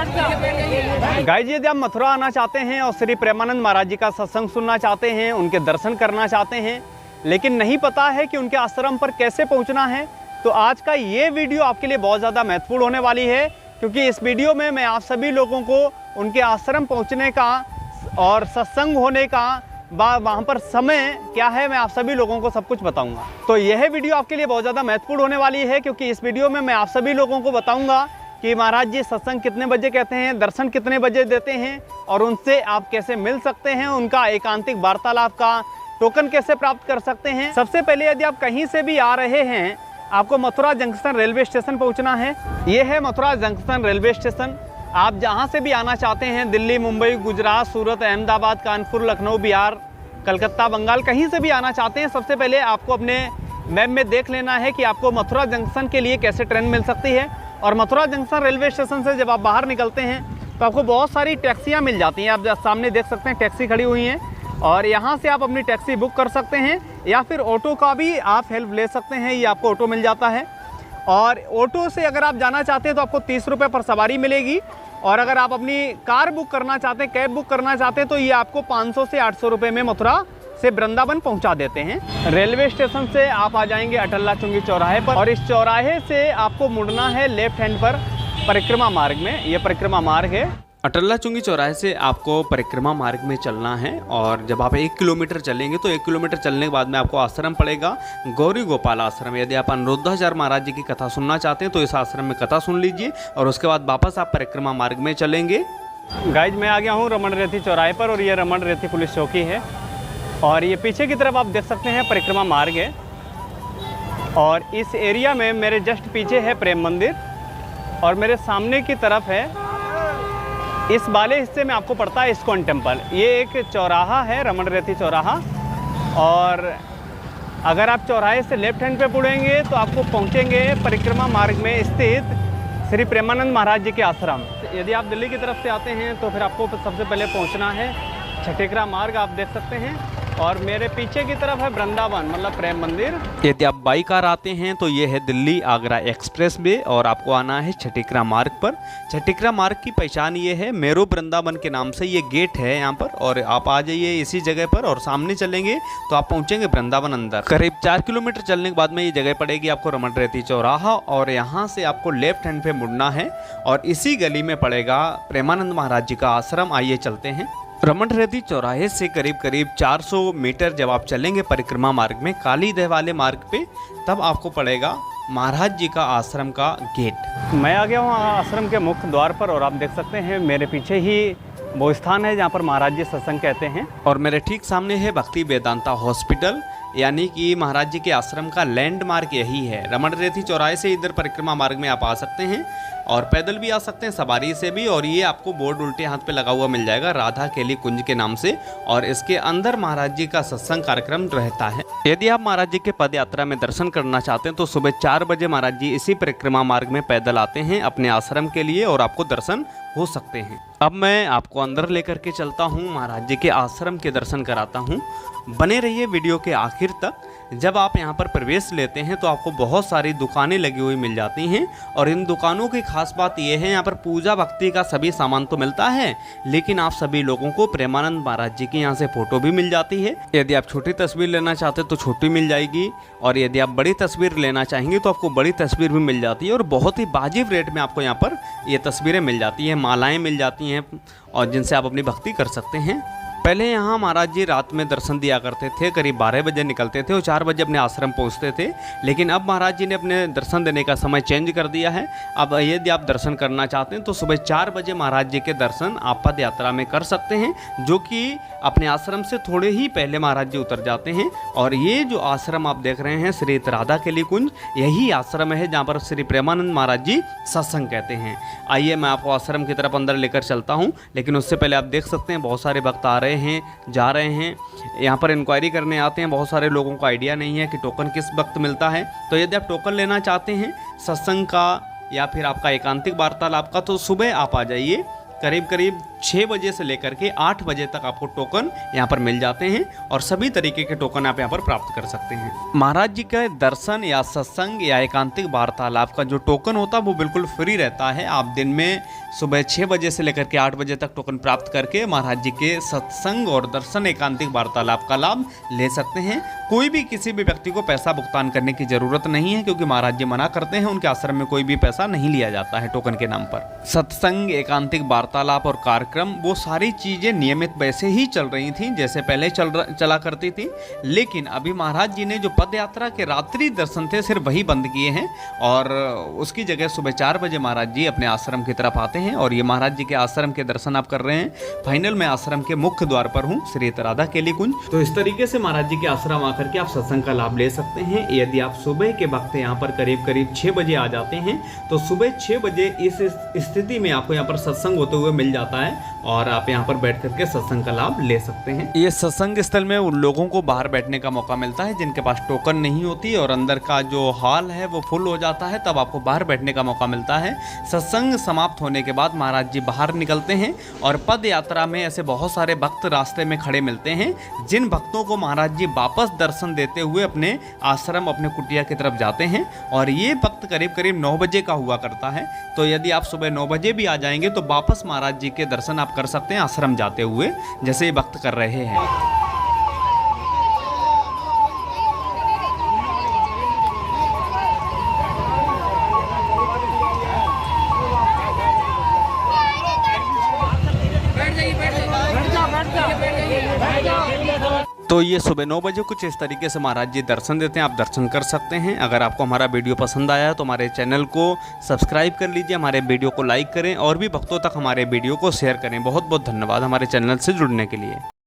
Guys यदि आप मथुरा आना चाहते हैं और श्री प्रेमानंद महाराज जी का सत्संग सुनना चाहते हैं, उनके दर्शन करना चाहते हैं, लेकिन नहीं पता है कि उनके आश्रम पर कैसे पहुंचना है, तो आज का ये वीडियो आपके लिए बहुत ज़्यादा महत्वपूर्ण होने वाली है। क्योंकि इस वीडियो में मैं आप सभी लोगों को उनके आश्रम पहुंचने का और सत्संग होने का वहाँ पर समय क्या है, मैं आप सभी लोगों को सब कुछ बताऊंगा। तो यह वीडियो आपके लिए बहुत ज़्यादा महत्वपूर्ण होने वाली है, क्योंकि इस वीडियो में मैं आप सभी लोगों को बताऊंगा कि महाराज जी सत्संग कितने बजे कहते हैं, दर्शन कितने बजे देते हैं और उनसे आप कैसे मिल सकते हैं, उनका एकांतिक वार्तालाप का टोकन कैसे प्राप्त कर सकते हैं। सबसे पहले यदि आप कहीं से भी आ रहे हैं, आपको मथुरा जंक्शन रेलवे स्टेशन पहुंचना है। ये है मथुरा जंक्शन रेलवे स्टेशन। आप जहां से भी आना चाहते हैं, दिल्ली, मुंबई, गुजरात, सूरत, अहमदाबाद, कानपुर, लखनऊ, बिहार, कलकत्ता, बंगाल, कहीं से भी आना चाहते हैं, सबसे पहले आपको अपने मैप में देख लेना है कि आपको मथुरा जंक्शन के लिए कैसे ट्रेन मिल सकती है। और मथुरा जंक्शन रेलवे स्टेशन से जब आप बाहर निकलते हैं तो आपको बहुत सारी टैक्सियाँ मिल जाती हैं। आप सामने देख सकते हैं टैक्सी खड़ी हुई हैं और यहाँ से आप अपनी टैक्सी बुक कर सकते हैं, या फिर ऑटो का भी आप हेल्प ले सकते हैं, ये आपको ऑटो मिल जाता है। और ऑटो से अगर आप जाना चाहते हैं तो आपको 30 रुपये पर सवारी मिलेगी, और अगर आप अपनी कार बुक करना चाहते हैं, कैब बुक करना चाहते हैं, तो ये आपको 500 से 800 रुपये में मथुरा से वृंदावन पहुंचा देते हैं। रेलवे स्टेशन से आप आ जाएंगे अटल्ला चुंगी चौराहे पर, और इस चौराहे से आपको मुड़ना है लेफ्ट हैंड पर परिक्रमा मार्ग में। ये परिक्रमा मार्ग है। अटल्ला चुंगी चौराहे से आपको परिक्रमा मार्ग में चलना है, और जब आप 1 किलोमीटर चलेंगे तो 1 किलोमीटर चलने के बाद में आपको आश्रम पड़ेगा गौरी गोपाल आश्रम। यदि आप अनिरुद्धाचार्य महाराज जी की कथा सुनना चाहते हैं तो इस आश्रम में कथा सुन लीजिए, और उसके बाद वापस आप परिक्रमा मार्ग में चलेंगे। गाइज मैं आ गया हूँ रमन रेती चौराहे पर, और ये रमन रेती पुलिस चौकी है, और ये पीछे की तरफ आप देख सकते हैं परिक्रमा मार्ग है। और इस एरिया में मेरे जस्ट पीछे है प्रेम मंदिर, और मेरे सामने की तरफ है, इस वाले हिस्से में आपको पड़ता है इस्कॉन टेम्पल। ये एक चौराहा है, रमन रेती चौराहा, और अगर आप चौराहे से लेफ्ट हैंड पे मुड़ेंगे तो आपको पहुंचेंगे परिक्रमा मार्ग में स्थित श्री प्रेमानंद महाराज जी के आश्रम। यदि आप दिल्ली की तरफ से आते हैं तो फिर आपको सबसे पहले पहुंचना है छठेकरा मार्ग, आप देख सकते हैं, और मेरे पीछे की तरफ है वृंदावन मतलब प्रेम मंदिर। यदि आप बाई कार आते हैं तो ये है दिल्ली आगरा एक्सप्रेस वे, और आपको आना है छठेकरा मार्ग पर। छठेकरा मार्ग की पहचान ये है, मेरो वृंदावन के नाम से ये गेट है यहाँ पर, और आप आ जाइए इसी जगह पर और सामने चलेंगे तो आप पहुँचेंगे वृंदावन अंदर। करीब 4 किलोमीटर चलने के बाद में ये जगह पड़ेगी आपको रमन रेती चौराहा, और यहाँ से आपको लेफ्ट हैंड पे मुड़ना है, और इसी गली में पड़ेगा प्रेमानंद महाराज जी का आश्रम। आइए चलते हैं। रमन रेती चौराहे से करीब 400 मीटर जब आप चलेंगे परिक्रमा मार्ग में काली दह वाले मार्ग पे, तब आपको पड़ेगा महाराज जी का आश्रम का गेट। मैं आ गया हूँ आश्रम के मुख्य द्वार पर, और आप देख सकते हैं मेरे पीछे ही वो स्थान है जहाँ पर महाराज जी सत्संग कहते हैं, और मेरे ठीक सामने है भक्ति वेदांता हॉस्पिटल, यानी कि महाराज जी के आश्रम का लैंडमार्क यही है। रमन रेती चौराहे से इधर परिक्रमा मार्ग में आप आ सकते हैं, और पैदल भी आ सकते हैं, सवारी से भी, और ये आपको बोर्ड उल्टे हाथ पे लगा हुआ मिल जाएगा राधा केली कुंज के नाम से, और इसके अंदर महाराज जी का सत्संग कार्यक्रम रहता है। यदि आप महाराज जी के पद यात्रा में दर्शन करना चाहते हैं तो सुबह 4 बजे महाराज जी इसी परिक्रमा मार्ग में पैदल आते हैं अपने आश्रम के लिए, और आपको दर्शन हो सकते हैं। अब मैं आपको अंदर लेकर के चलता हूँ, महाराज जी के आश्रम के दर्शन कराता हूँ। बने रहिए वीडियो के आखिर तक। जब आप यहाँ पर प्रवेश लेते हैं तो आपको बहुत सारी दुकानें लगी हुई मिल जाती हैं, और इन दुकानों की खास बात यह है यहाँ पर पूजा भक्ति का सभी सामान तो मिलता है, लेकिन आप सभी लोगों को प्रेमानंद महाराज जी की यहाँ से फोटो भी मिल जाती है। यदि आप छोटी तस्वीर लेना चाहते हैं तो छोटी मिल जाएगी, और यदि आप बड़ी तस्वीर लेना चाहेंगे तो आपको बड़ी तस्वीर भी मिल जाती है, और बहुत ही वाजिब रेट में आपको यहाँ पर ये तस्वीरें मिल जाती हैं, मालाएँ मिल जाती हैं, और जिनसे आप अपनी भक्ति कर सकते हैं। पहले यहाँ महाराज जी रात में दर्शन दिया करते थे, करीब 12 बजे निकलते थे और 4 बजे अपने आश्रम पहुँचते थे, लेकिन अब महाराज जी ने अपने दर्शन देने का समय चेंज कर दिया है। अब यदि आप दर्शन करना चाहते हैं तो सुबह 4 बजे महाराज जी के दर्शन आप पद यात्रा में कर सकते हैं, जो कि अपने आश्रम से थोड़े ही पहले महाराज जी उतर जाते हैं। और ये जो आश्रम आप देख रहे हैं श्री राधा केली कुंज, यही आश्रम है जहाँ पर श्री प्रेमानंद महाराज जी सत्संग कहते हैं। आइए मैं आपको आश्रम की तरफ अंदर लेकर चलता हूँ, लेकिन उससे पहले आप देख सकते हैं बहुत सारे भक्त आ रहे हैं, जा रहे हैं, यहाँ पर इंक्वायरी करने आते हैं। बहुत सारे लोगों को आइडिया नहीं है कि टोकन किस वक्त मिलता है, तो यदि आप टोकन लेना चाहते हैं सत्संग का या फिर आपका एकांतिक वार्तालाप का, तो सुबह आप आ जाइए। करीब 6 बजे से लेकर के 8 बजे तक आपको टोकन यहाँ पर मिल जाते हैं और सभी तरीके के टोकन आप यहाँ पर प्राप्त कर सकते हैं। महाराज जी का दर्शन या सत्संग या एकांतिक वार्तालाप का जो टोकन होता है वो बिल्कुल फ्री रहता है। आप दिन में सुबह 6 बजे से लेकर के 8 बजे तक टोकन प्राप्त करके महाराज जी के सत्संग और दर्शन एकांतिक वार्तालाप का लाभ ले सकते हैं। कोई भी किसी भी व्यक्ति को पैसा भुगतान करने की जरूरत नहीं है, क्योंकि महाराज जी मना करते हैं, उनके आश्रम में कोई भी पैसा नहीं लिया जाता है टोकन के नाम पर। सत्संग, एकांतिक वार्तालाप और कार्यक्रम वो सारी चीजें नियमित वैसे ही चल रही थी जैसे पहले चला करती थी, लेकिन अभी महाराज जी ने जो पद यात्रा के रात्रि दर्शन थे सिर्फ वही बंद किए हैं और उसकी जगह सुबह 4 बजे महाराज जी अपने आश्रम की तरफ आते हैं और ये महाराज जी के आश्रम के दर्शन आप कर रहे हैं। फाइनल में आश्रम के मुख्य द्वार पर हूँ, श्री राधा केली कुंज। तो इस तरीके से महाराज जी के आश्रम आकर के आप सत्संग का लाभ ले सकते हैं। यदि आप सुबह के वक्त यहाँ पर करीब 6 बजे आ जाते हैं तो सुबह 6 बजे इस स्थिति में आपको यहाँ पर सत्संग होते हुए मिल जाता है और आप यहाँ पर बैठ करके सत्संग का लाभ ले सकते हैं। ये सत्संग स्थल में उन लोगों को बाहर बैठने का मौका मिलता है जिनके पास टोकन नहीं होती और अंदर का जो हॉल है वो फुल हो जाता है, तब आपको बाहर बैठने का मौका मिलता है। सत्संग समाप्त होने के बाद महाराज जी बाहर निकलते हैं और पद यात्रा में ऐसे बहुत सारे भक्त रास्ते में खड़े मिलते हैं, जिन भक्तों को महाराज जी वापस दर्शन देते हुए अपने आश्रम, अपने कुटिया की तरफ जाते हैं और ये वक्त करीब 9 बजे का हुआ करता है। तो यदि आप सुबह 9 बजे भी आ जाएंगे तो वापस महाराज जी के दर्शन आप कर सकते हैं आश्रम जाते हुए, जैसे ये भक्त कर रहे हैं। तो ये सुबह 9 बजे कुछ इस तरीके से महाराज जी दर्शन देते हैं, आप दर्शन कर सकते हैं। अगर आपको हमारा वीडियो पसंद आया तो हमारे चैनल को सब्सक्राइब कर लीजिए, हमारे वीडियो को लाइक करें और भी भक्तों तक हमारे वीडियो को शेयर करें। बहुत बहुत धन्यवाद हमारे चैनल से जुड़ने के लिए।